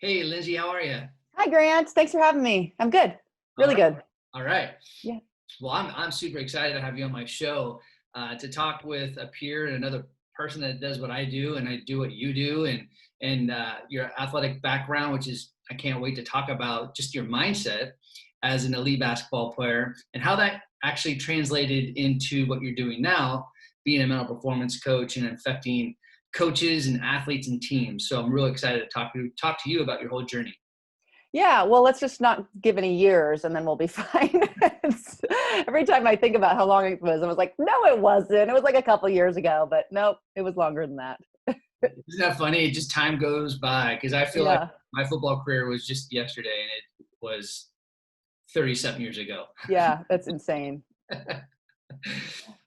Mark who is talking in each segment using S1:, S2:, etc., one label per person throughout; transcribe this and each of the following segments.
S1: Hey, Lindsay, how are you?
S2: Hi, Grant. Thanks for having me. I'm good.
S1: All
S2: Really
S1: right.
S2: good.
S1: All right.
S2: Yeah.
S1: Well, I'm super excited to have you on my show to talk with a peer and another person that does what I do, and I do what you do, and your athletic background, which is I can't wait to talk about just your mindset as an elite basketball player and how that actually translated into what you're doing now, being a mental performance coach and affecting coaches and athletes and teams. So I'm really excited to talk to you about your whole journey.
S2: Yeah. Well, let's just not give any years and then we'll be fine. Every time I think about how long it was, I was like, no, it wasn't. It was like a couple years ago, but nope, it was longer than that.
S1: Isn't that funny? Just time goes by because I feel like
S2: Yeah.
S1: my football career was just yesterday and it was 30-something years ago.
S2: Yeah. That's insane.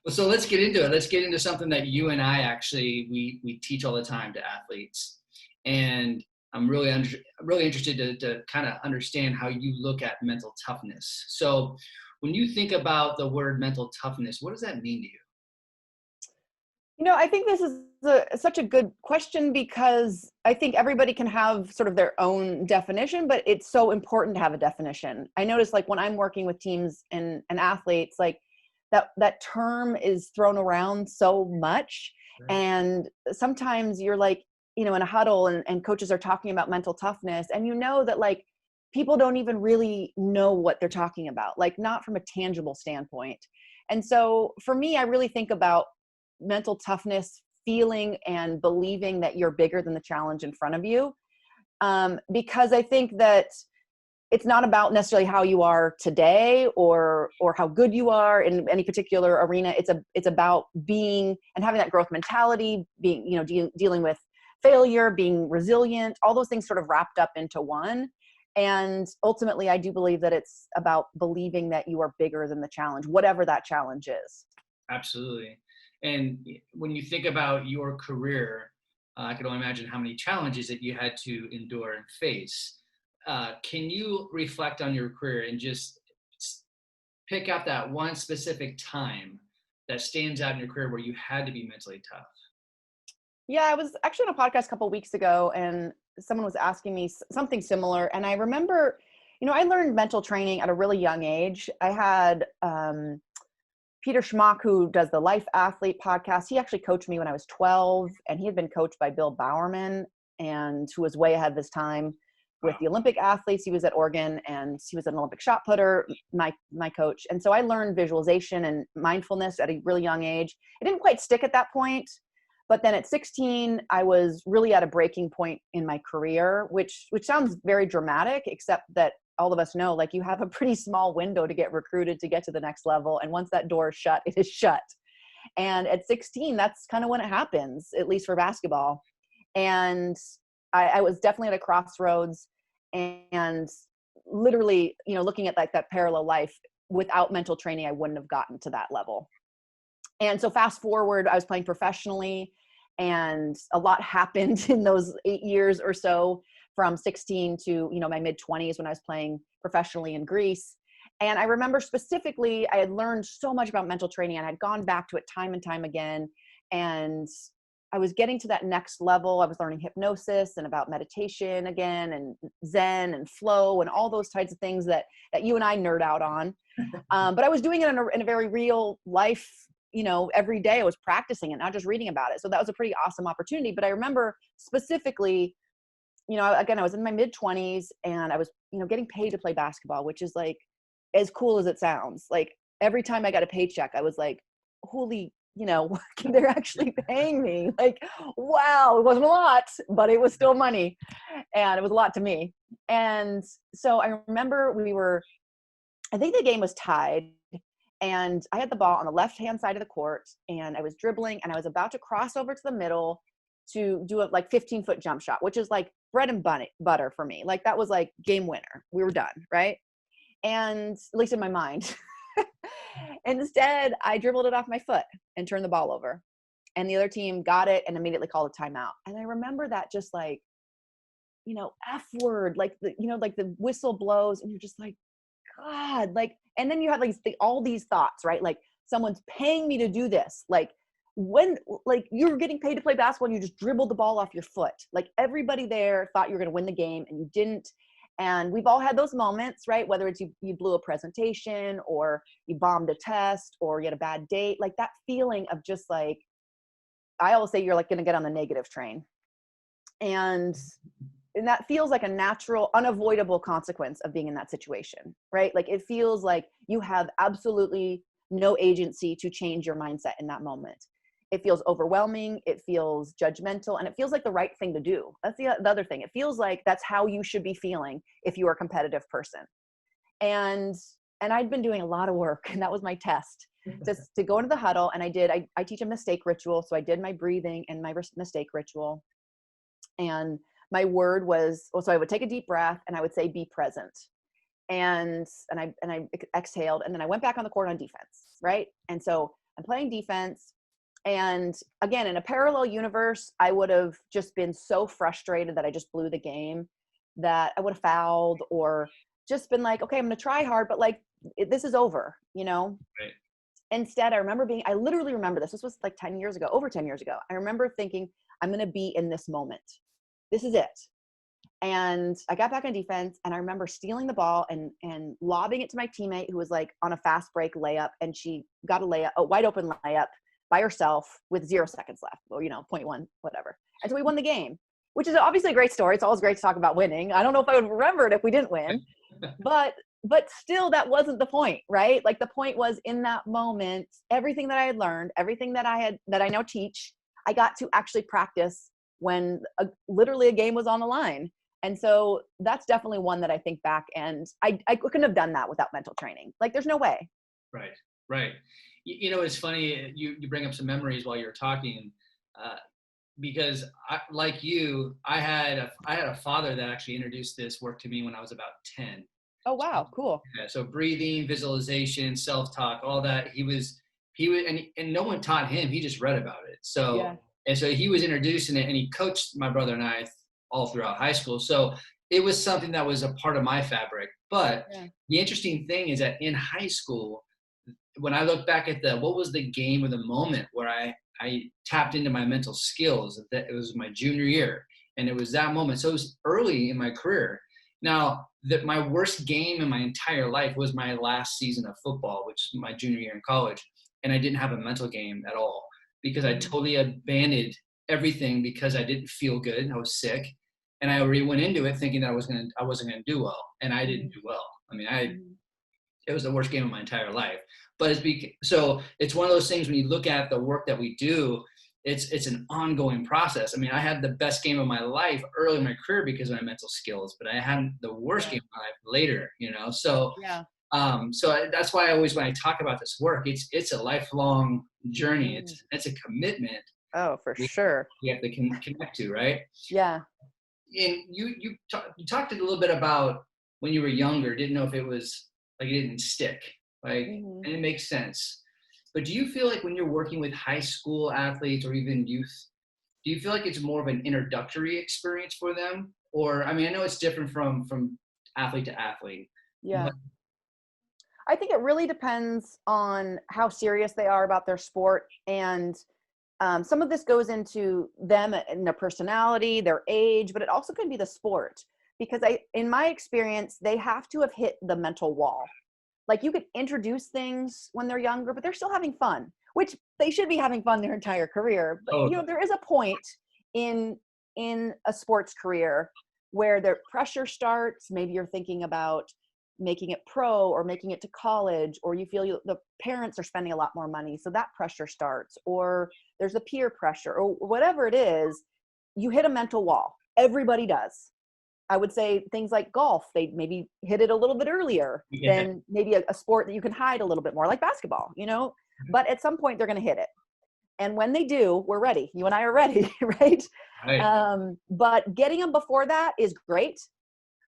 S1: Well, so let's get into it. Let's get into something that you and I actually we teach all the time to athletes, and I'm really interested to kind of understand how you look at mental toughness. So, when you think about the word mental toughness, what does that mean to you?
S2: I think this is such a good question because I think everybody can have sort of their own definition, but it's so important to have a definition. I notice like when I'm working with teams and athletes, like that term is thrown around so much.
S1: Right.
S2: And sometimes you're like, in a huddle and coaches are talking about mental toughness and that like people don't even really know what they're talking about, like not from a tangible standpoint. And so for me, I really think about mental toughness, feeling and believing that you're bigger than the challenge in front of you. Because I think that it's not about necessarily how you are today or how good you are in any particular arena. It's about being and having that growth mentality, being dealing with failure, being resilient, all those things sort of wrapped up into one. And ultimately, I do believe that it's about believing that you are bigger than the challenge, whatever that challenge is.
S1: Absolutely. And when you think about your career, I can only imagine how many challenges that you had to endure and face. Can you reflect on your career and just pick out that one specific time that stands out in your career where you had to be mentally tough?
S2: Yeah, I was actually on a podcast a couple of weeks ago, and someone was asking me something similar. And I remember, I learned mental training at a really young age. I had Peter Schmock, who does the Life Athlete podcast. He actually coached me when I was 12, and he had been coached by Bill Bowerman, and who was way ahead of his time with
S1: Wow.
S2: the Olympic athletes. He was at Oregon, and he was an Olympic shot putter, my coach. And so I learned visualization and mindfulness at a really young age. It didn't quite stick at that point. But then at 16, I was really at a breaking point in my career, which sounds very dramatic, except that all of us know, like you have a pretty small window to get recruited to get to the next level. And once that door is shut, it is shut. And at 16, that's kind of when it happens, at least for basketball. And I was definitely at a crossroads and literally, looking at like that parallel life without mental training, I wouldn't have gotten to that level. And so fast forward, I was playing professionally and a lot happened in those 8 years or so from 16 to, my mid 20s when I was playing professionally in Greece. And I remember specifically, I had learned so much about mental training and I'd gone back to it time and time again. And I was getting to that next level. I was learning hypnosis and about meditation again and Zen and flow and all those types of things that you and I nerd out on. But I was doing it in a very real life, every day I was practicing it, not just reading about it. So that was a pretty awesome opportunity. But I remember specifically, again, I was in my mid 20s and I was, getting paid to play basketball, which is like as cool as it sounds. Like every time I got a paycheck, I was like, holy, they're actually paying me. Like, wow, it wasn't a lot, but it was still money. And it was a lot to me. And so I remember I think the game was tied. And I had the ball on the left-hand side of the court and I was dribbling and I was about to cross over to the middle to do a like 15-foot jump shot, which is like bread and butter for me. Like that was like game winner. We were done, right? And at least in my mind. Instead, I dribbled it off my foot and turned the ball over. And the other team got it and immediately called a timeout. And I remember that just like, F word, like like the whistle blows and you're just like, God, like, and then you have like all these thoughts, right? Like someone's paying me to do this. Like, when, like, you're getting paid to play basketball and you just dribbled the ball off your foot. Like, everybody there thought you were going to win the game and you didn't. And we've all had those moments, right? Whether it's you blew a presentation, or you bombed a test, or you had a bad date, like that feeling of just like, I always say you're like going to get on the negative train. And that feels like a natural, unavoidable consequence of being in that situation, right? Like, it feels like you have absolutely no agency to change your mindset in that moment. It feels overwhelming. It feels judgmental, and it feels like the right thing to do. That's the other thing. It feels like that's how you should be feeling if you are a competitive person. And I'd been doing a lot of work, and that was my test, just to go into the huddle. And I teach a mistake ritual. So I did my breathing and my mistake ritual. And my word was, so I would take a deep breath and I would say, be present. And I exhaled, and then I went back on the court on defense. Right. And so I'm playing defense. And again, in a parallel universe, I would have just been so frustrated that I just blew the game, that I would have fouled, or just been like, okay, I'm going to try hard, but like, this is over, you know?
S1: Right.
S2: Instead, I literally remember this. This was like 10 years ago, over 10 years ago. I remember thinking, I'm going to be in this moment. This is it. And I got back on defense, and I remember stealing the ball and lobbing it to my teammate who was like on a fast break layup. And she got a wide open layup by herself with 0 seconds left, or, 0.1, whatever. And so we won the game, which is obviously a great story. It's always great to talk about winning. I don't know if I would remember it if we didn't win, but still, that wasn't the point, right? Like, the point was, in that moment, everything that I had learned, everything that I now teach, I got to actually practice when literally a game was on the line. And so that's definitely one that I think back, and I couldn't have done that without mental training. Like, there's no way.
S1: Right. Right. It's funny, you bring up some memories while you're talking, because like you, I had a father that actually introduced this work to me when I was about 10.
S2: Oh, wow. Cool.
S1: Yeah, so breathing, visualization, self-talk, all that. He would, and no one taught him. He just read about it. So,
S2: Yeah.
S1: And so he was introducing it, and he coached my brother and I all throughout high school. So it was something that was a part of my fabric. But the interesting thing is that in high school, when I look back at what was the game or the moment where I tapped into my mental skills, that it was my junior year, and it was that moment. So it was early in my career. Now, my worst game in my entire life was my last season of football, which is my junior year in college. And I didn't have a mental game at all, because I totally abandoned everything because I didn't feel good. I was sick. And I already went into it thinking that I wasn't going to do well. And I didn't do well. I mean, it was the worst game of my entire life. But so it's one of those things, when you look at the work that we do, it's an ongoing process. I mean, I had the best game of my life early in my career because of my mental skills, but I had the worst game of my life later, So, so that's why when I talk about this work, it's a lifelong journey. It's a commitment.
S2: Oh, for sure.
S1: We have to connect to, right?
S2: Yeah.
S1: And you talked a little bit about when you were younger, didn't know if it was like it didn't stick, and it makes sense. But do you feel like when you're working with high school athletes or even youth, do you feel like it's more of an introductory experience for them? Or, I mean, I know it's different from athlete to athlete.
S2: Yeah.
S1: But
S2: I think it really depends on how serious they are about their sport. And some of this goes into them and their personality, their age, but it also can be the sport. Because in my experience, they have to have hit the mental wall. Like, you could introduce things when they're younger, but they're still having fun, which they should be having fun their entire career. But, there is a point in a sports career where their pressure starts. Maybe you're thinking about making it pro or making it to college, or you feel the parents are spending a lot more money, so that pressure starts, or there's a peer pressure, or whatever it is. You hit a mental wall. Everybody does. I would say things like golf, they maybe hit it a little bit earlier than maybe a sport that you can hide a little bit more, like basketball, but at some point they're going to hit it. And when they do, we're ready. You and I are ready, right? But getting them before that is great,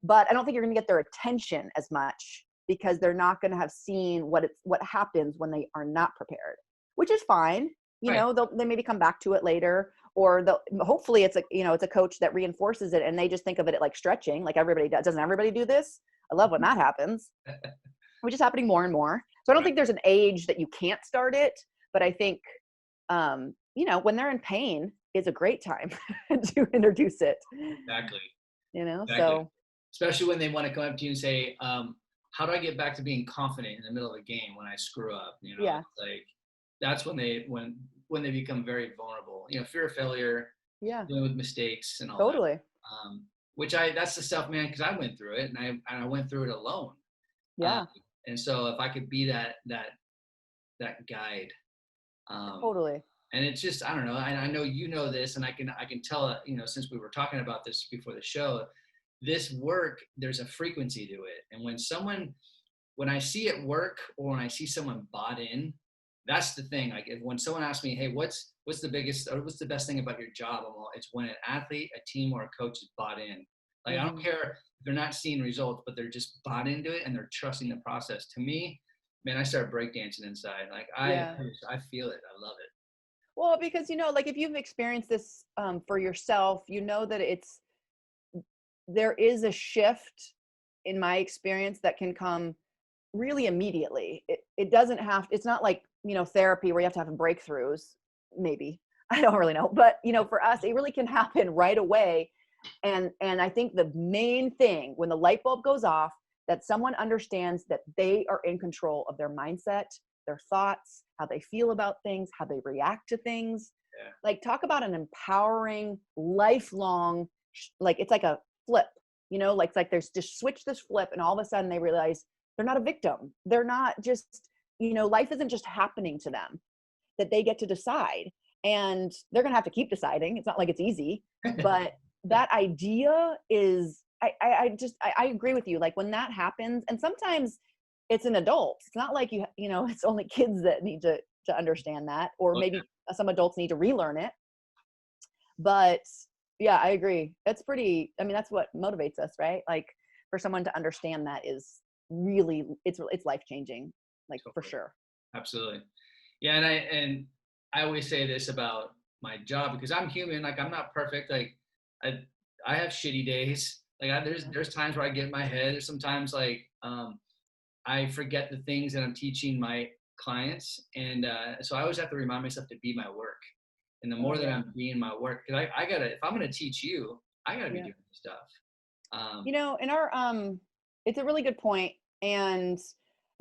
S2: but I don't think you're going to get their attention as much, because they're not going to have seen what happens when they are not prepared, which is fine. They maybe come back to it later, or hopefully it's a coach that reinforces it, and they just think of it like stretching, like everybody does. Doesn't everybody do this? I love when that happens, which is happening more and more. So I don't think there's an age that you can't start it, but I think when they're in pain is a great time to introduce it,
S1: Exactly. Exactly.
S2: so
S1: Especially when they want to come up to you and say, how do I get back to being confident in the middle of a game when I screw up?
S2: yeah,
S1: It's like that's when they become very vulnerable. Fear of failure,
S2: yeah,
S1: dealing with mistakes and all that.
S2: totally,
S1: Which that's the stuff, man, because I went through it and I went through it alone. Uh,
S2: yeah,
S1: and so if I could be that guide, um,
S2: totally,
S1: and it's just, I don't know, I know this, and I can tell, since we were talking about this before the show, this work, there's a frequency to it. And when I see it work, or when I see someone bought in, that's the thing. Like when someone asks me, hey, what's the biggest, or what's the best thing about your job? It's when an athlete, a team, or a coach is bought in. Like, I don't
S2: hmm
S1: care if they're not seeing results, but they're just bought into it and they're trusting the process. To me, man, I start breakdancing inside. Like
S2: yeah.
S1: I feel it. I love it.
S2: Well, because like if you've experienced this for yourself, that there is a shift in my experience that can come really immediately. It doesn't have, it's not like, therapy where you have to have breakthroughs, maybe. I don't really know. But, for us, it really can happen right away. And I think the main thing when the light bulb goes off, that someone understands that they are in control of their mindset, their thoughts, how they feel about things, how they react to things.
S1: Yeah.
S2: Like, talk about an empowering, lifelong, like it's like a flip, like it's like there's just switch this flip, and all of a sudden they realize they're not a victim. They're not just, life isn't just happening to them, that they get to decide. And they're going to have to keep deciding. It's not like it's easy, but that idea is, I agree with you. Like when that happens, and sometimes it's an adult. It's not like it's only kids that need to understand that, or
S1: Oh,
S2: maybe some adults need to relearn it. But yeah, I agree. That's pretty, that's what motivates us, right? Like for someone to understand that is really, it's life-changing, like for
S1: totally.
S2: sure.
S1: Absolutely. Yeah. And I always say this about my job, because I'm human. Like, I'm not perfect. Like I, I have shitty days. Like there's times where I get in my head. There's sometimes like, I forget the things that I'm teaching my clients. And so I always have to remind myself to be my work. And the
S2: Oh
S1: more that
S2: yeah.
S1: I'm being my work, because I gotta, if I'm gonna teach you, I gotta be
S2: Yeah.
S1: doing this stuff. Um,
S2: In our it's a really good point. And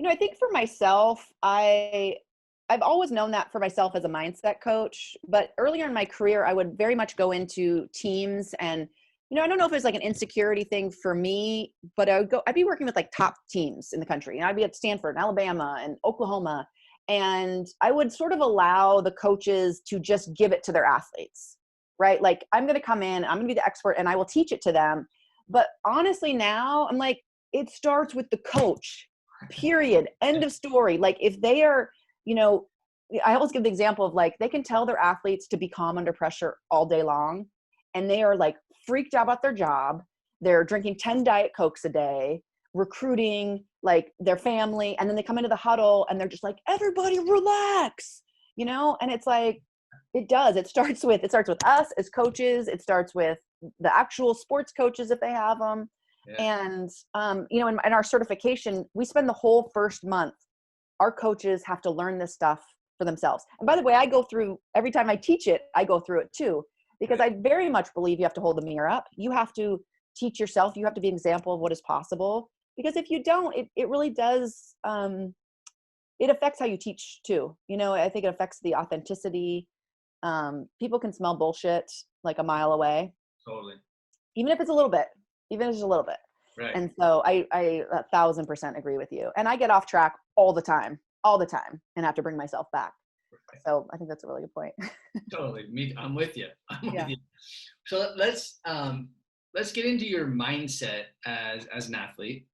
S2: I think for myself, I've always known that for myself as a mindset coach, but earlier in my career I would very much go into teams. And I don't know if it's like an insecurity thing for me, but I'd be working with like top teams in the country, and I'd be at Stanford and Alabama and Oklahoma, and I would sort of allow the coaches to just give it to their athletes, right? Like, I'm going to come in, I'm going to be the expert, and I will teach it to them. But honestly, now I'm like, it starts with the coach, period. End of story. Like, if they are, I always give the example of like, they can tell their athletes to be calm under pressure all day long, and they are like freaked out about their job. They're drinking 10 Diet Cokes a day, recruiting like their family. And then they come into the huddle and they're just like, everybody relax, and it's like, it starts with us as coaches. It starts with the actual sports coaches, if they have them.
S1: yeah,
S2: And in our certification, we spend the whole first month, our coaches have to learn this stuff for themselves. And by the way, I go through, every time I teach it, I go through it too, because
S1: right.
S2: I very much believe you have to hold the mirror up. You have to teach yourself. You have to be an example of what is possible, because if you don't, it really does, it affects how you teach too. I think it affects the authenticity. People can smell bullshit like a mile away,
S1: Totally.
S2: even if it's a little bit, even if it's a little bit.
S1: Right.
S2: And so I 1,000% agree with you. And I get off track all the time, and have to bring myself back.
S1: Right.
S2: So I think that's a really good point.
S1: Totally. I'm with you. I'm with
S2: Yeah.
S1: you. So let's get into your mindset as an athlete.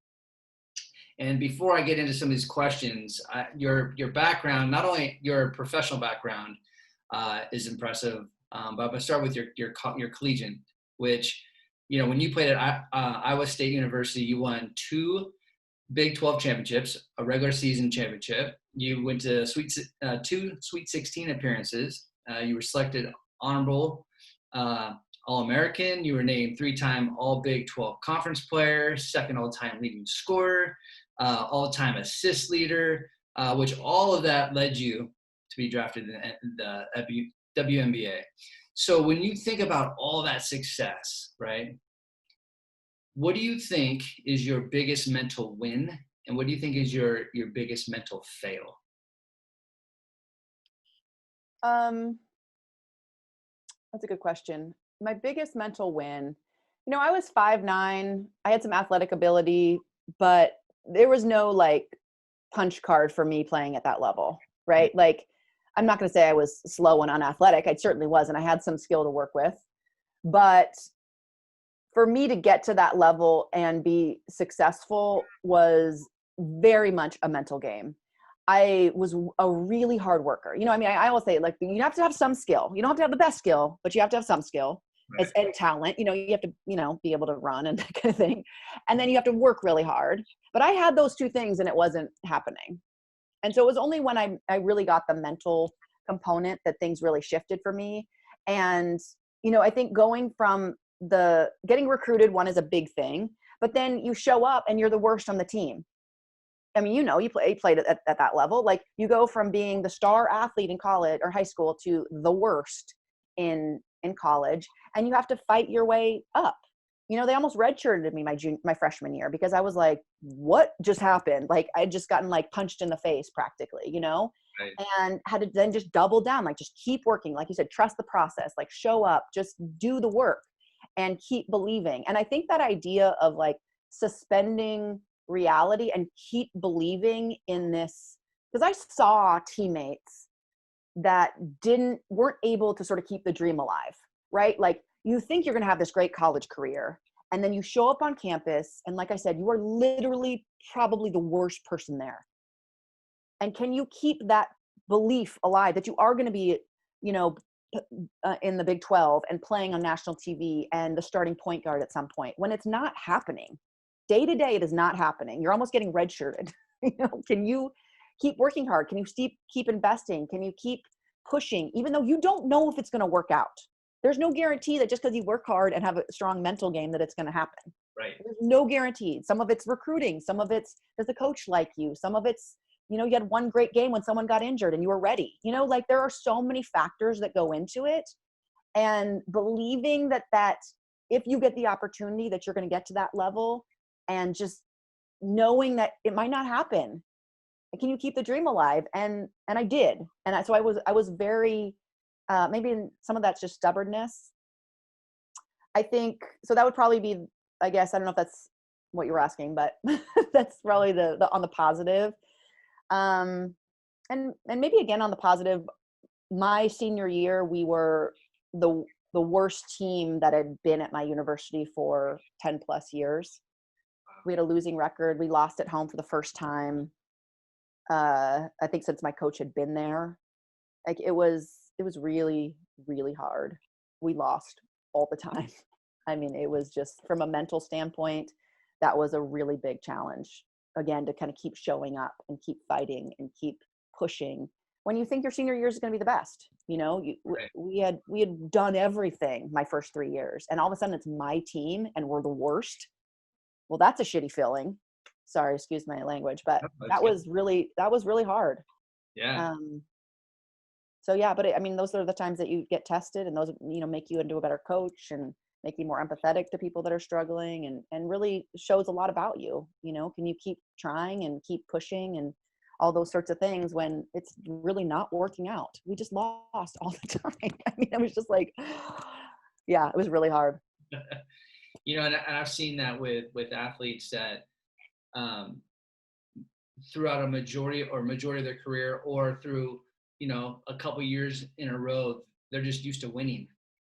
S1: And before I get into some of these questions, your background, not only your professional background, is impressive, but I'm gonna start with your collegiate, which, when you played at Iowa State University, you won 2 Big 12 championships, a regular season championship. You went to 2 Sweet 16 appearances. You were selected honorable All-American. You were named 3-time All Big 12 Conference Player, second all-time leading scorer, all-time assist leader, which all of that led you to be drafted in the WNBA. So when you think about all that success, right? What do you think is your biggest mental win? And what do you think is your biggest mental fail?
S2: Um, that's a good question. My biggest mental win, I was 5'9". I had some athletic ability, but there was no like punch card for me playing at that level, right? Like, I'm not going to say I was slow and unathletic. I certainly wasn't. I had some skill to work with, but for me to get to that level and be successful was very much a mental game. I was a really hard worker. I always say, like, you have to have some skill. You don't have to have the best skill, but you have to have some skill.
S1: Right.
S2: And talent. You have to, be able to run and that kind of thing. And then you have to work really hard. But I had those two things and it wasn't happening. And so it was only when I really got the mental component that things really shifted for me. And, I think going from getting recruited, one is a big thing, but then you show up and you're the worst on the team. I mean, you played at that level. Like, you go from being the star athlete in college or high school to the worst in college, and you have to fight your way up. They almost redshirted me my freshman year because I was like, what just happened? Like, I'd just gotten like punched in the face practically,
S1: Right.
S2: and had to then just double down, like just keep working. Like you said, trust the process, like show up, just do the work and keep believing. And I think that idea of like suspending reality and keep believing in this, because I saw teammates that weren't able to sort of keep the dream alive, right? Like, you think you're going to have this great college career, and then you show up on campus, and like I said, you are literally probably the worst person there. And can you keep that belief alive that you are going to be, in the Big 12 and playing on national TV and the starting point guard at some point when it's not happening? Day to day, it is not happening. You're almost getting redshirted. Can you keep working hard? Can you keep investing? Can you keep pushing, even though you don't know if it's going to work out? There's no guarantee that just because you work hard and have a strong mental game that it's going to happen.
S1: Right.
S2: There's no guarantee. Some of it's recruiting. Some of it's, does the coach like you? Some of it's, you had one great game when someone got injured and you were ready. Like, there are so many factors that go into it. And believing that if you get the opportunity that you're going to get to that level, and just knowing that it might not happen. Can you keep the dream alive? And I did. And so I was very, maybe some of that's just stubbornness. I think, so that would probably be, I guess, I don't know if that's what you were asking, but that's probably the on the positive. And maybe again, on the positive, my senior year, we were the worst team that had been at my university for 10 plus years. We had a losing record. We lost at home for the first time. I think since my coach had been there. Like, it was really, really hard. We lost all the time. I mean, it was just, from a mental standpoint, that was a really big challenge. Again, to kind of keep showing up and keep fighting and keep pushing when you think your senior year is going to be the best.
S1: Right.
S2: We had done everything my first 3 years, and all of a sudden it's my team and we're the worst. Well, that's a shitty feeling. Sorry, excuse my language, but that was really hard.
S1: Yeah.
S2: So yeah, but I mean, those are the times that you get tested, and those, make you into a better coach and make you more empathetic to people that are struggling, and really shows a lot about you. Can you keep trying and keep pushing and all those sorts of things when it's really not working out? We just lost all the time. I mean, it was just like, yeah, it was really hard.
S1: And I've seen that with athletes that throughout a majority of their career, or through, a couple years in a row, they're just used to winning.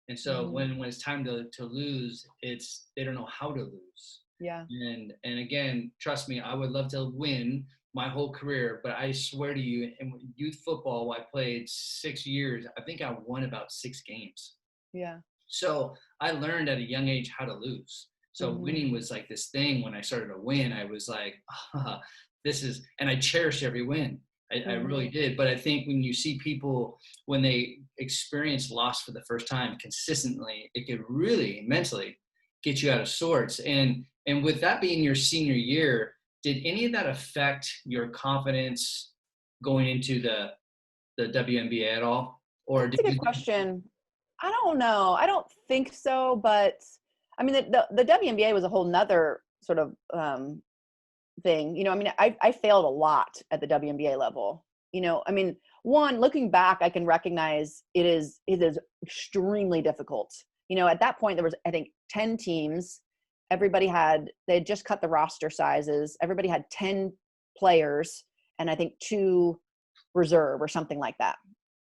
S1: And so when it's time to lose, they don't know how to lose.
S2: Yeah.
S1: And again, trust me, I would love to win my whole career, but I swear to you, in youth football, I played 6 years. I think I won about 6 games.
S2: Yeah.
S1: So I learned at a young age how to lose. So winning was like this thing. When I started to win, I was like, and I cherished every win. I really did. But I think when you see people, when they experience loss for the first time consistently, it could really mentally get you out of sorts. And with that being your senior year, did any of that affect your confidence going into the WNBA at all? Or
S2: That's a good question. I don't know. I don't think so, but I mean, the WNBA was a whole nother sort of thing. I mean, I failed a lot at the WNBA level. I mean, one, looking back, I can recognize it is extremely difficult. At that point, there was, I think, 10 teams. They had just cut the roster sizes. Everybody had 10 players and I think 2 reserve or something like that.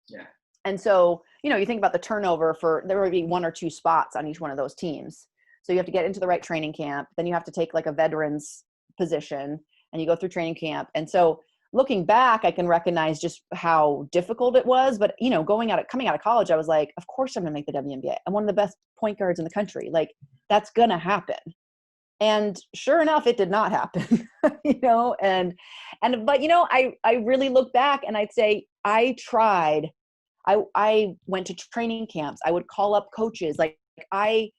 S1: Yeah.
S2: And so, you think about the turnover there would be 1 or 2 spots on each one of those teams. So you have to get into the right training camp. Then you have to take like a veterans position and you go through training camp. And so looking back, I can recognize just how difficult it was. But, coming out of college, I was like, of course I'm going to make the WNBA. I'm one of the best point guards in the country. Like, that's going to happen. And sure enough, it did not happen, but, I really look back and I'd say I tried. I went to training camps. I would call up coaches. Like I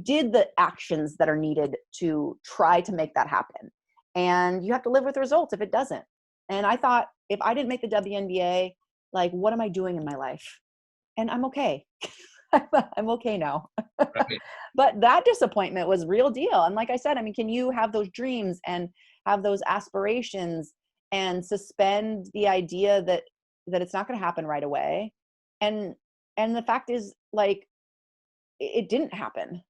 S2: did the actions that are needed to try to make that happen. And you have to live with the results if it doesn't. And I thought, if I didn't make the WNBA, like, what am I doing in my life? And I'm okay. I'm okay now.
S1: Right.
S2: But that disappointment was real deal. And like I said, I mean, can you have those dreams and have those aspirations and suspend the idea that it's not going to happen right away? And the fact is, like, it didn't happen.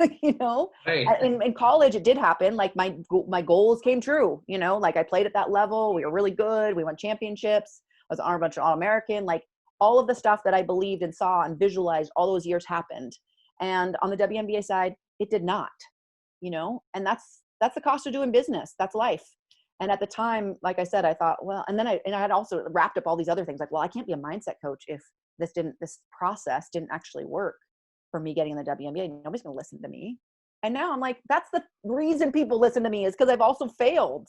S1: Right.
S2: In college, it did happen. Like my goals came true, like I played at that level. We were really good. We won championships. I was a bunch of All-American. Like all of the stuff that I believed and saw and visualized all those years happened. And on the WNBA side, it did not, and that's the cost of doing business. That's life. And at the time, like I said, I thought, well, and I had also wrapped up all these other things like, well, I can't be a mindset coach if this process didn't actually work for me getting in the WNBA. Nobody's going to listen to me. And now I'm like, that's the reason people listen to me, is because I've also failed,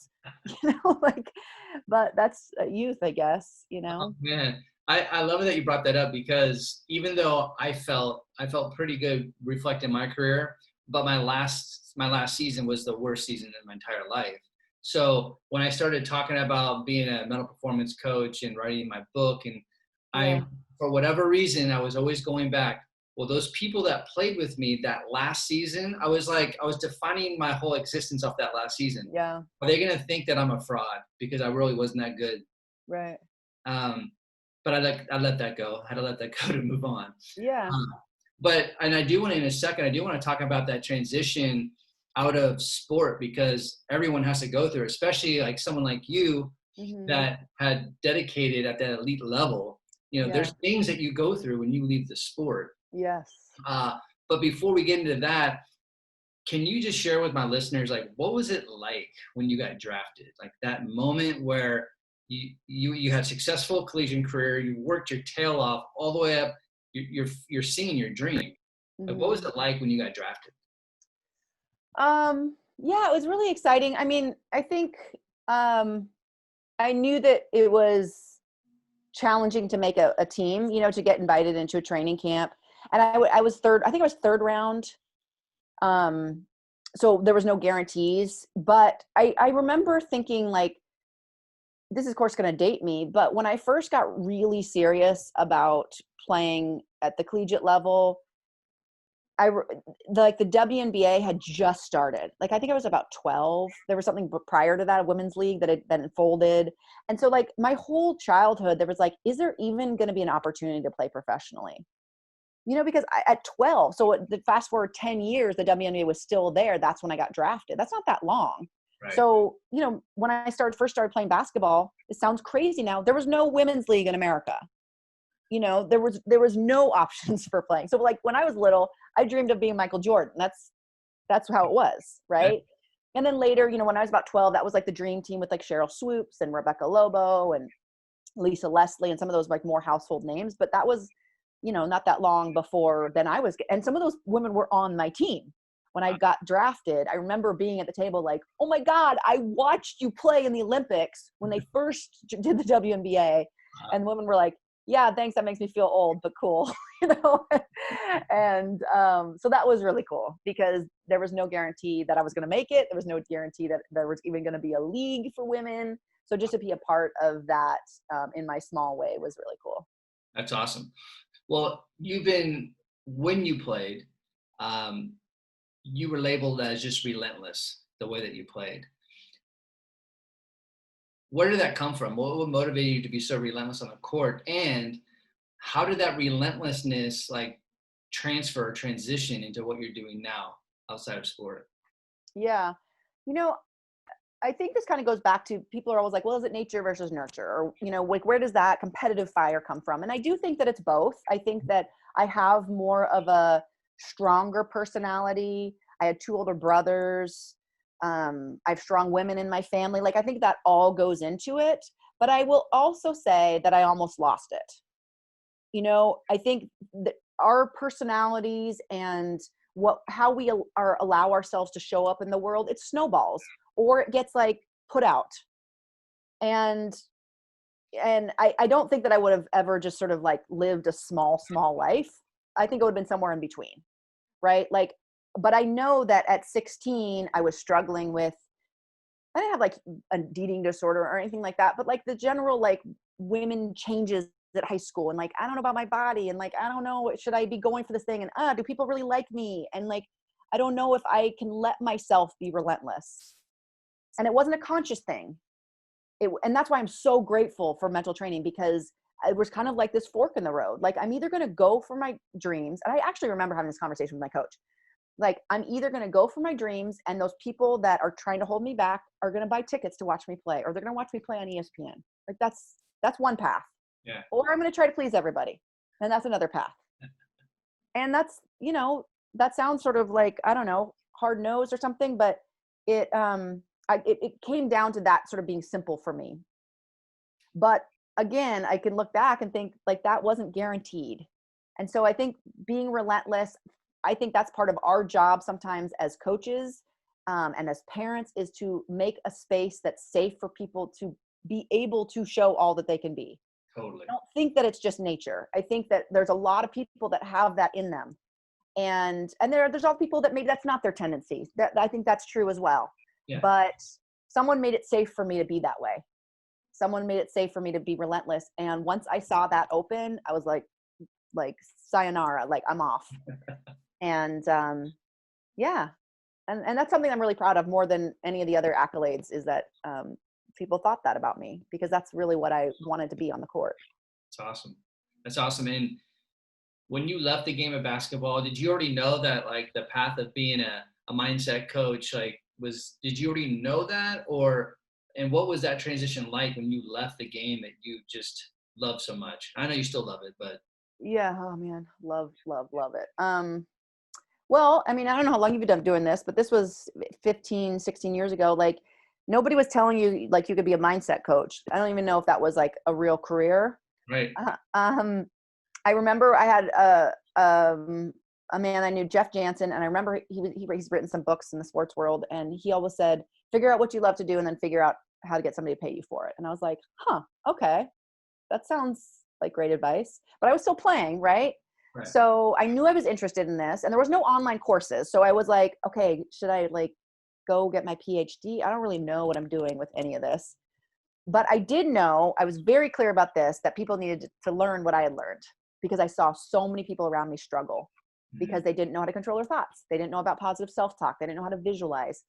S2: but that's youth, I guess,
S1: Oh, man. I love it that you brought that up, because even though I felt pretty good reflecting my career, but my last season was the worst season in my entire life. So when I started talking about being a mental performance coach and writing my book, and for whatever reason, I was always going back, well, those people that played with me that last season, I was defining my whole existence off that last season.
S2: Yeah.
S1: Are they going to think that I'm a fraud because I really wasn't that good?
S2: Right.
S1: But I let that go. I had to let that go to move on.
S2: Yeah.
S1: And I do want to, in a second, talk about that transition out of sport, because everyone has to go through it, especially like someone like you that had dedicated at that elite level. There's things that you go through when you leave the sport.
S2: Yes.
S1: But before we get into that, can you just share with my listeners, like, what was it like when you got drafted? Like that moment where you had a successful collegiate career, you worked your tail off all the way up, you're seeing your dream. Like, what was it like when you got drafted?
S2: Yeah, it was really exciting. I mean, I think I knew that it was challenging to make a team, to get invited into a training camp. And I was third, I think I was third round. So there was no guarantees, but I remember thinking, like, this is of course going to date me, but when I first got really serious about playing at the collegiate level, the WNBA had just started. Like, I think I was about 12. There was something prior to that, a women's league that had been folded. And so, like, my whole childhood, there was like, is there even going to be an opportunity to play professionally? Because at 12, so the fast forward 10 years, the WNBA was still there. That's when I got drafted. That's not that long. Right. So, when I first started playing basketball, it sounds crazy now, there was no women's league in America. There was no options for playing. So, like, when I was little, I dreamed of being Michael Jordan. That's how it was. Right. And then later, when I was about 12, that was like the dream team with like Cheryl Swoops and Rebecca Lobo and Lisa Leslie and some of those like more household names. But that was, not that long before then and some of those women were on my team when I got drafted. I remember being at the table like, oh my God, I watched you play in the Olympics when they first did the WNBA. And the women were like, yeah, thanks. That makes me feel old, but cool. And so that was really cool, because there was no guarantee that I was going to make it. There was no guarantee that there was even going to be a league for women. So just to be a part of that in my small way was really cool.
S1: That's awesome. Well, when you played, um, you were labeled as just relentless the way that you played. Where did that come from? What motivated you to be so relentless on the court? And how did that relentlessness like transition into what you're doing now outside of sport?
S2: Yeah. You know, I think this kind of goes back to, people are always like, well, is it nature versus nurture? Or, like, where does that competitive fire come from? And I do think that it's both. I think that I have more of a stronger personality. I had two older brothers. I have strong women in my family. Like, I think that all goes into it. But I will also say that I almost lost it. I think that our personalities and how we allow ourselves to show up in the world, it snowballs, or it gets like put out. And I don't think that I would have ever just sort of like lived a small life. I think it would have been somewhere in between. Right. Like, but I know that at 16, I was struggling with, I didn't have like an eating disorder or anything like that, but like the general, like, women changes at high school, and like, I don't know about my body, and like, I don't know, should I be going for this thing, and do people really like me, and like, I don't know if I can let myself be relentless. And it wasn't a conscious thing. And that's why I'm so grateful for mental training, because it was kind of like this fork in the road. Like, I'm either going to go for my dreams. And I actually remember having this conversation with my coach. Like, I'm either going to go for my dreams, and those people that are trying to hold me back are going to buy tickets to watch me play, or they're going to watch me play on ESPN. Like, that's one path.
S1: Yeah.
S2: Or I'm going to try to please everybody, and that's another path. And that's, that sounds sort of like, I don't know, hard nosed or something, but it came down to that sort of being simple for me. But again, I can look back and think like that wasn't guaranteed. And so I think being relentless, I think that's part of our job sometimes as coaches, and as parents, is to make a space that's safe for people to be able to show all that they can be.
S1: Totally.
S2: I don't think that it's just nature. I think that there's a lot of people that have that in them. And there's all people that maybe that's not their tendency. That, I think that's true as well.
S1: Yeah.
S2: But someone made it safe for me to be that way. Someone made it safe for me to be relentless. And once I saw that open, I was like sayonara, like, I'm off. And yeah. And that's something I'm really proud of, more than any of the other accolades, is that people thought that about me, because that's really what I wanted to be on the court.
S1: That's awesome. That's awesome. And when you left the game of basketball, did you already know that like the path of being a mindset coach, like, did you already know that, and what was that transition like when you left the game that you just love so much? I know you still love it, but.
S2: Yeah. Oh man. Love it. Well, I mean, I don't know how long you've been doing this, but this was 15, 16 years ago. Like, nobody was telling you like you could be a mindset coach. I don't even know if that was like a real career.
S1: Right.
S2: I remember I had a man I knew, Jeff Jansen, and I remember he's written some books in the sports world, and he always said, figure out what you love to do and then figure out how to get somebody to pay you for it. And I was like, okay, that sounds like great advice. But I was still playing, right?
S1: Right.
S2: So I knew I was interested in this, and there was no online courses. So I was like, okay, should I like go get my PhD? I don't really know what I'm doing with any of this. But I did know, I was very clear about this, that people needed to learn what I had learned, because I saw so many people around me struggle because they didn't know how to control their thoughts. They didn't know about positive self-talk. They didn't know how to visualize.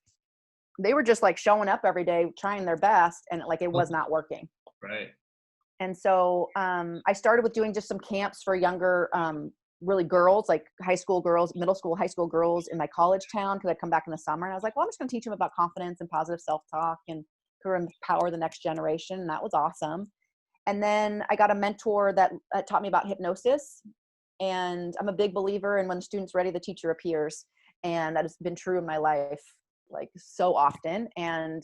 S2: They were just like showing up every day, trying their best, and like it was not working.
S1: Right.
S2: And so I started with doing just some camps for younger, really girls, like high school girls, middle school, high school girls in my college town, because I'd come back in the summer. And I was like, well, I'm just going to teach them about confidence and positive self-talk and to empower the next generation. And that was awesome. And then I got a mentor that taught me about hypnosis. And I'm a big believer in when the student's ready, the teacher appears. And that has been true in my life, like so often. And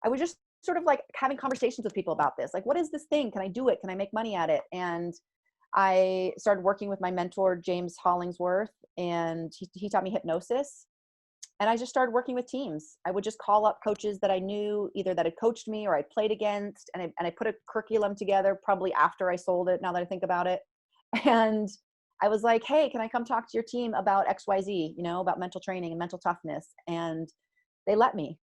S2: I was just sort of like having conversations with people about this. Like, what is this thing? Can I do it? Can I make money at it? And I started working with my mentor, James Hollingsworth, and he taught me hypnosis. And I just started working with teams. I would just call up coaches that I knew, either that had coached me or I played against. And I put a curriculum together probably after I sold it, now that I think about it. And I was like, hey, can I come talk to your team about XYZ, about mental training and mental toughness? And they let me.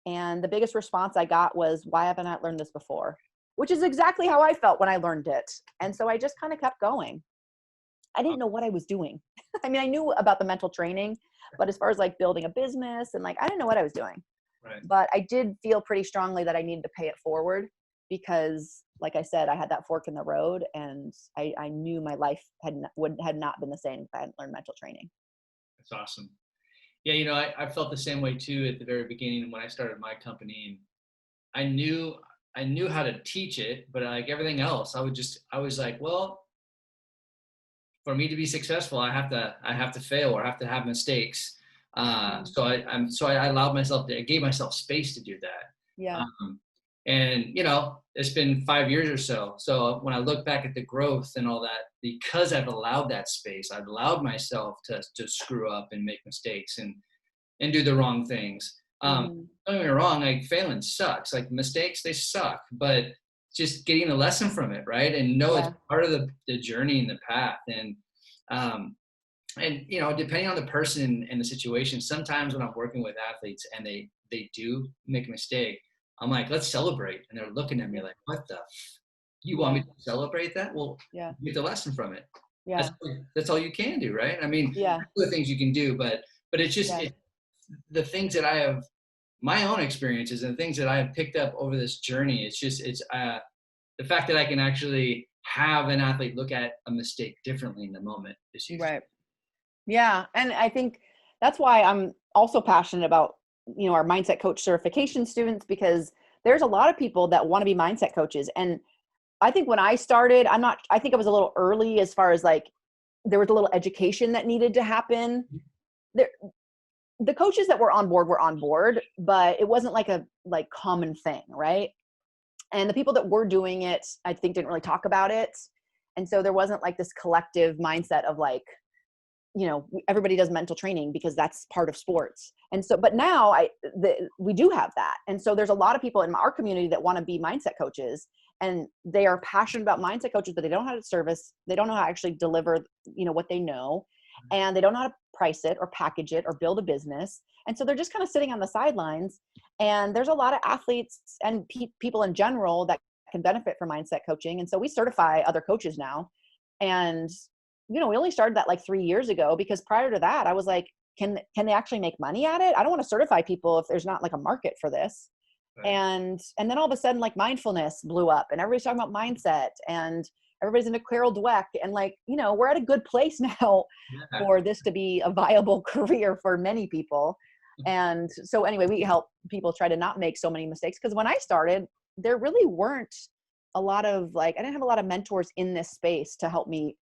S2: And the biggest response I got was, why haven't I learned this before? which is exactly how I felt when I learned it. And so I just kind of kept going. I didn't know what I was doing. I mean, I knew about the mental training, but as far as like building a business and like, I didn't know what I was doing.
S1: Right.
S2: But I did feel pretty strongly that I needed to pay it forward because, like I said, I had that fork in the road, and I knew my life had not been the same if I hadn't learned mental training.
S1: That's awesome. Yeah, you know, I felt the same way too at the very beginning when I started my company. And I knew how to teach it, but like everything else, I was like, well, for me to be successful, I have to fail, or I have to have mistakes. So I allowed myself I gave myself space to do that.
S2: Yeah.
S1: And you know, it's been 5 years or so. So when I look back at the growth and all that, because I've allowed that space, I've allowed myself to screw up and make mistakes and do the wrong things.
S2: Mm-hmm.
S1: Don't get me wrong, like failing sucks. Like mistakes, they suck, but just getting a lesson from it, right? And know it's part of the journey and the path. And you know, depending on the person and the situation, sometimes when I'm working with athletes and they do make a mistake, I'm like, let's celebrate. And they're looking at me like, what the you want me to celebrate that? Well, get the lesson from it.
S2: Yeah.
S1: That's all you can do, right? I mean,
S2: Yeah.
S1: the things you can do, but it's just the things that I have, my own experiences and things that I have picked up over this journey. It's the fact that I can actually have an athlete look at a mistake differently in the moment is huge.
S2: Right. Yeah. And I think that's why I'm also passionate about, you know, our mindset coach certification students, because there's a lot of people that want to be mindset coaches. And I think when I started, I think I was a little early as far as like, there was a little education that needed to happen. The coaches that were on board, but it wasn't like a common thing. Right. And the people that were doing it, I think didn't really talk about it. And so there wasn't like this collective mindset of like, you know, everybody does mental training because that's part of sports. And so, but now we do have that. And so there's a lot of people in our community that want to be mindset coaches, and they are passionate about mindset coaches, but they don't know how to service. They don't know how to actually deliver, you know, what they know, and they don't know how to price it or package it or build a business. And so they're just kind of sitting on the sidelines. And there's a lot of athletes and people in general that can benefit from mindset coaching. And so we certify other coaches now. And you know, we only started that like 3 years ago, because prior to that, I was like, can they actually make money at it? I don't want to certify people if there's not like a market for this. Right. And then all of a sudden, like mindfulness blew up, and everybody's talking about mindset, and everybody's into Carol Dweck, and like, you know, we're at a good place now for this to be a viable career for many people. And so anyway, we help people try to not make so many mistakes, because when I started, there really weren't a lot of I didn't have a lot of mentors in this space to help me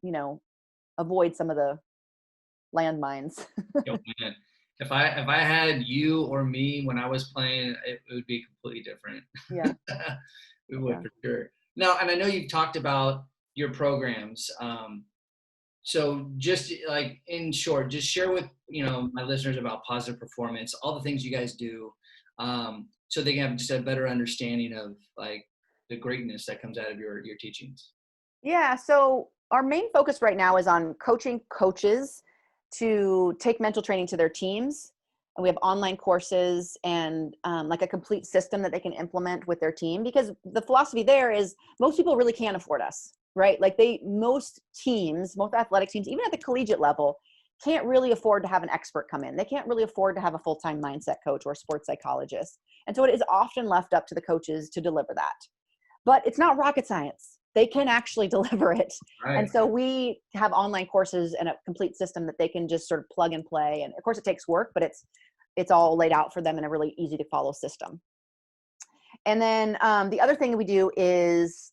S2: you know, avoid some of the landmines.
S1: Oh, man. If I had you or me when I was playing, it would be completely different.
S2: Yeah.
S1: We would for sure. Now, and I know you've talked about your programs. So just like in short, just share with, you know, my listeners about Positive Performance, all the things you guys do, so they can have just a better understanding of like the greatness that comes out of your teachings.
S2: Yeah. So our main focus right now is on coaching coaches to take mental training to their teams. And we have online courses and like a complete system that they can implement with their team, because the philosophy there is most people really can't afford us, right? Like most athletic teams, even at the collegiate level, can't really afford to have an expert come in. They can't really afford to have a full-time mindset coach or a sports psychologist. And so it is often left up to the coaches to deliver that. But it's not rocket science. They can actually deliver it. Right. And so we have online courses and a complete system that they can just sort of plug and play. And of course it takes work, but it's all laid out for them in a really easy to follow system. And then the other thing that we do is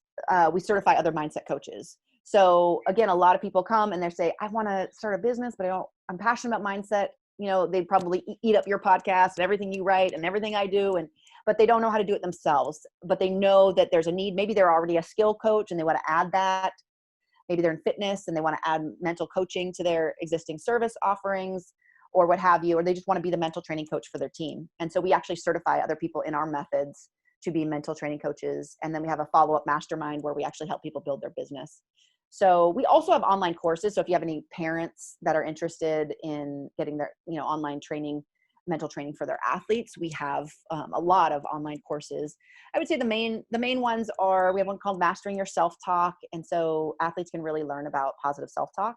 S2: we certify other mindset coaches. So again, a lot of people come and they say, I want to start a business, but I'm passionate about mindset. You know, they probably eat up your podcast and everything you write and everything I do. But they don't know how to do it themselves, but they know that there's a need. Maybe they're already a skill coach and they want to add that. Maybe they're in fitness and they want to add mental coaching to their existing service offerings or what have you, or they just want to be the mental training coach for their team. And so we actually certify other people in our methods to be mental training coaches. And then we have a follow-up mastermind where we actually help people build their business. So we also have online courses. So if you have any parents that are interested in getting their, you know, online training, mental training for their athletes. We have a lot of online courses. I would say the main ones are, we have one called Mastering Your Self-Talk. And so athletes can really learn about positive self-talk.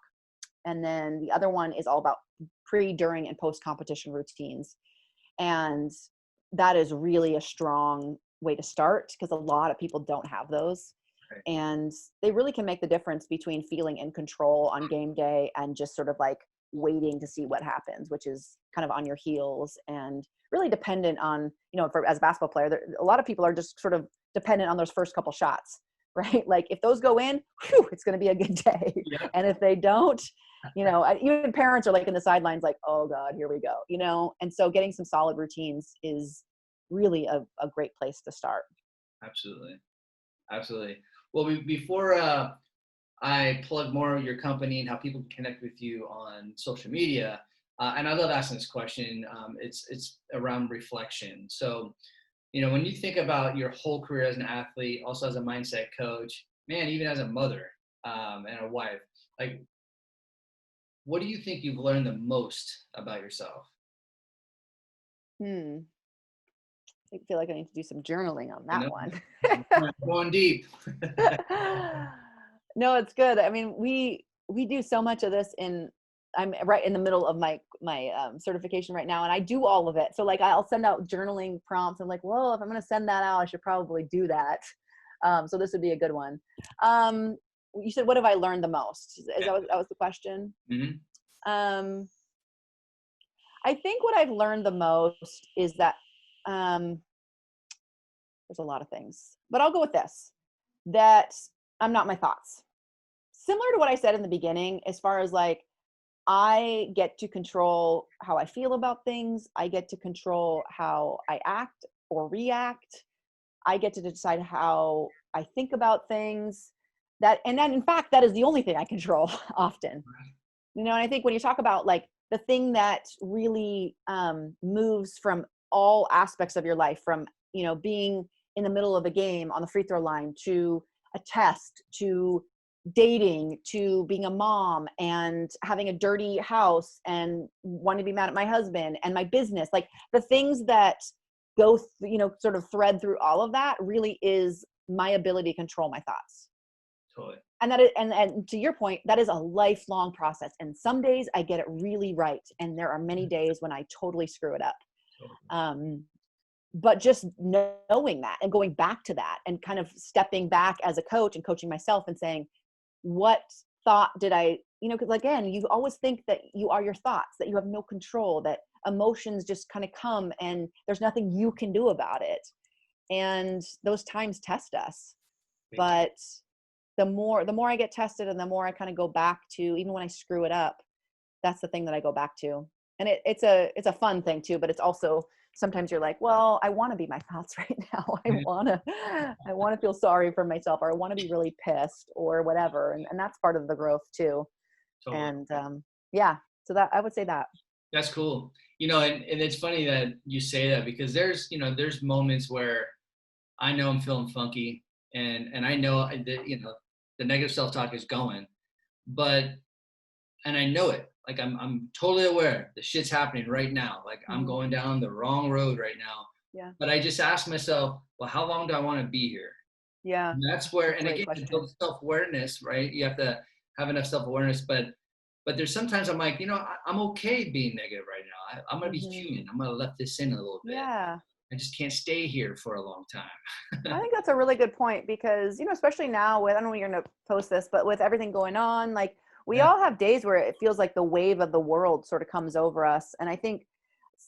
S2: And then the other one is all about pre, during, and post-competition routines. And that is really a strong way to start because a lot of people don't have those.
S1: Right.
S2: And they really can make the difference between feeling in control on game day and just sort of like waiting to see what happens, which is kind of on your heels and really dependent on, as a basketball player, a lot of people are just sort of dependent on those first couple shots, right? Like if those go in, whew, it's going to be a good day.
S1: Yeah.
S2: And if they don't, even parents are like in the sidelines, like, oh God, here we go, and so getting some solid routines is really a great place to start.
S1: Absolutely. Absolutely. Well, before I plug more of your company and how people can connect with you on social media, and I love asking this question, it's around reflection. So, when you think about your whole career as an athlete, also as a mindset coach, man, even as a mother and a wife, like, what do you think you've learned the most about yourself?
S2: I feel like I need to do some journaling on that one.
S1: Going deep.
S2: No, it's good. I mean, we do so much of this I'm right in the middle of my certification right now, and I do all of it. So like, I'll send out journaling prompts. I'm like, well, if I'm going to send that out, I should probably do that. So this would be a good one. You said, what have I learned the most? That was the question.
S1: Mm-hmm.
S2: I think what I've learned the most is that there's a lot of things, but I'll go with this, that I'm not my thoughts. Similar to what I said in the beginning, as far as like, I get to control how I feel about things. I get to control how I act or react. I get to decide how I think about things. And then in fact, that is the only thing I control often. And I think when you talk about like the thing that really moves from all aspects of your life, from, being in the middle of a game on the free throw line to a test, to dating, to being a mom and having a dirty house and wanting to be mad at my husband and my business, like the things that go, sort of thread through all of that really is my ability to control my thoughts.
S1: Totally.
S2: And and to your point, that is a lifelong process. And some days I get it really right. And there are many days when I totally screw it up.
S1: Totally.
S2: But just knowing that and going back to that and kind of stepping back as a coach and coaching myself and saying, what thought did I, because again, you always think that you are your thoughts, that you have no control, that emotions just kind of come and there's nothing you can do about it. And those times test us. But the more I get tested and the more I kind of go back to, even when I screw it up, that's the thing that I go back to. And it's a fun thing too, but it's also, sometimes you're like, well, I want to be my thoughts right now. I want to feel sorry for myself, or I want to be really pissed or whatever. And that's part of the growth too. Totally. And so that I would say that.
S1: That's cool. And it's funny that you say that, because there's moments where I know I'm feeling funky and I know that, the negative self-talk is going, and I know it. Like I'm totally aware the shit's happening right now. Like I'm going down the wrong road right now.
S2: Yeah.
S1: But I just ask myself, well, how long do I want to be here?
S2: Yeah.
S1: And that's where, and again, to build self-awareness, right? You have to have enough self-awareness, but there's sometimes I'm like, I'm okay being negative right now. I'm going to be human. I'm going to let this in a little bit.
S2: Yeah.
S1: I just can't stay here for a long time.
S2: I think that's a really good point, because, especially now with, I don't know when you're going to post this, but with everything going on, like we all have days where it feels like the wave of the world sort of comes over us. And I think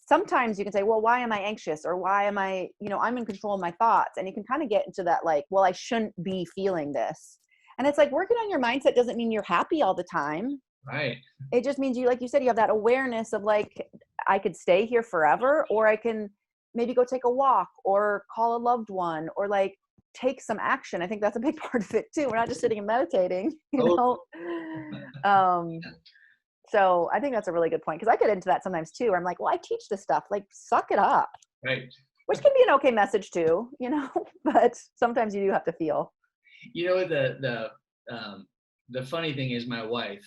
S2: sometimes you can say, well, why am I anxious? Or why am I, I'm in control of my thoughts. And you can kind of get into that, like, well, I shouldn't be feeling this. And it's like, working on your mindset doesn't mean you're happy all the time.
S1: Right.
S2: It just means you, like you said, you have that awareness of like, I could stay here forever, or I can maybe go take a walk or call a loved one, or like take some action. I think that's a big part of it too. We're not just sitting and meditating, So I think that's a really good point, because I get into that sometimes too, where I'm like, well, I teach this stuff, like suck it up.
S1: Right.
S2: Which can be an okay message too, but sometimes you do have to feel.
S1: The funny thing is my wife,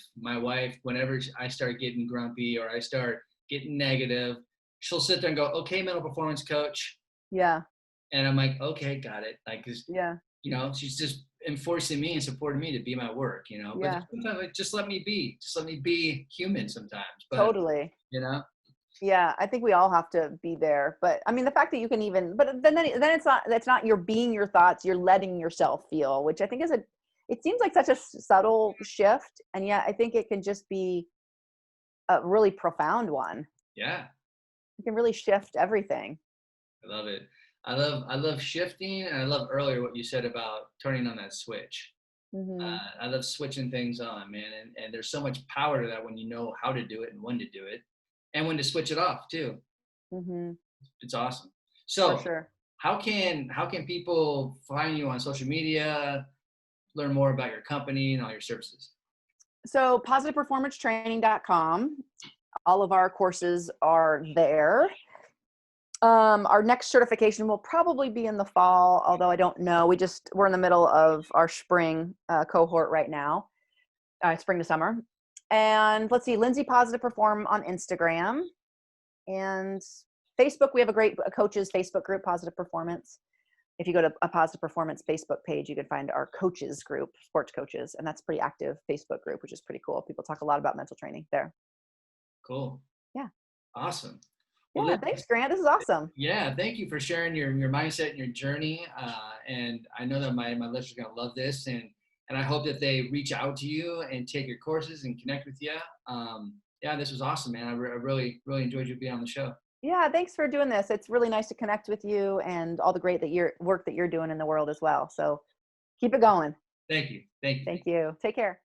S1: whenever I start getting grumpy or I start getting negative, she'll sit there and go, okay, mental performance coach.
S2: Yeah.
S1: And I'm like, okay, got it. Like, 'cause,
S2: Yeah.
S1: you know, she's just enforcing me and supporting me to be my work, you know, but
S2: Yeah.
S1: sometimes like, just let me be human sometimes, but
S2: Totally.
S1: you know,
S2: Yeah, I think we all have to be there. But I mean, the fact that you can even, but then it's not, that's not, you're being your thoughts, you're letting yourself feel, which I think is it seems like such a subtle shift. And yet I think it can just be a really profound one.
S1: yeah,
S2: It can really shift everything.
S1: I love it. I love shifting, and I love earlier what you said about turning on that switch.
S2: Hmm.
S1: I love switching things on, man, and there's so much power to that when you know how to do it and when to do it, and when to switch it off too.
S2: Hmm.
S1: It's awesome.
S2: For
S1: So,
S2: sure.
S1: how can people find you on social media, learn more about your company and all your services?
S2: So positiveperformancetraining.com. All of our courses are there. Our next certification will probably be in the fall, although I don't know. We're in the middle of our spring cohort right now, spring to summer. And let's see, Lindsey Positive Perform on Instagram and Facebook. We have a great coaches Facebook group, Positive Performance. If you go to a Positive Performance Facebook page, you can find our coaches group, sports coaches, and that's pretty active Facebook group, which is pretty cool. People talk a lot about mental training there.
S1: Cool.
S2: Yeah.
S1: Awesome. Well,
S2: Yeah. Thanks, Grant. This is awesome.
S1: yeah, thank you for sharing your mindset and your journey. And I know that my listeners are gonna love this, and I hope that they reach out to you and take your courses and connect with you. Yeah, this was awesome, man. I really enjoyed you being on the show.
S2: Yeah. Thanks for doing this. It's really nice to connect with you and all the great work that you're doing in the world as well. So keep it going.
S1: Thank you. Thank you.
S2: Thank you. Take care.